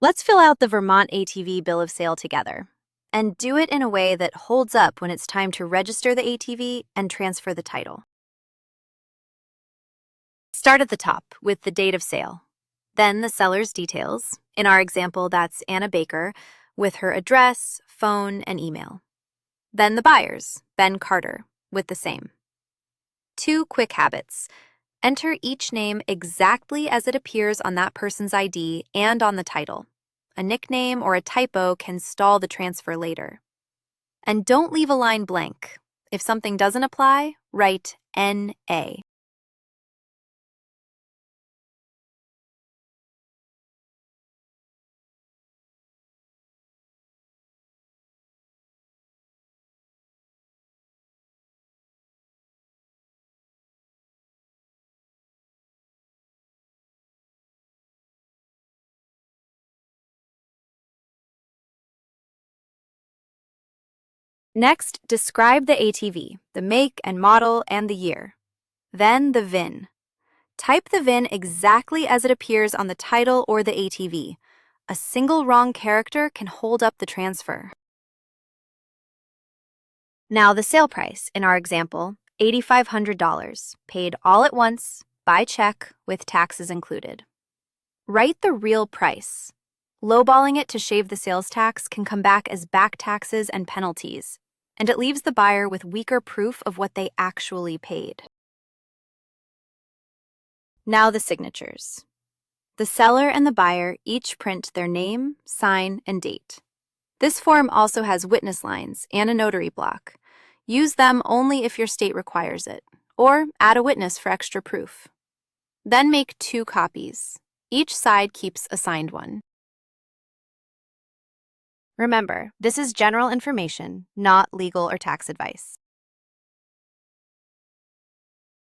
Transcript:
Let's fill out the Vermont ATV bill of sale together, and do it in a way that holds up when it's time to register the ATV and transfer the title. Start at the top with the date of sale, then the seller's details. In our example, that's Anna Baker, with her address, phone, and email. Then the buyer's, Ben Carter, with the same. 2 quick habits. Enter each name exactly as it appears on that person's ID and on the title. A nickname or a typo can stall the transfer later. And don't leave a line blank. If something doesn't apply, write NA. Next, describe the ATV, the make and model, and the year. Then the VIN. Type the VIN exactly as it appears on the title or the ATV. A single wrong character can hold up the transfer. Now the sale price, in our example, $8,500, paid all at once, by check, with taxes included. Write the real price. Lowballing it to shave the sales tax can come back as back taxes and penalties, and it leaves the buyer with weaker proof of what they actually paid. Now the signatures. The seller and the buyer each print their name, sign, and date. This form also has witness lines and a notary block. Use them only if your state requires it, or add a witness for extra proof. Then make 2 copies. Each side keeps a signed one. Remember, this is general information, not legal or tax advice.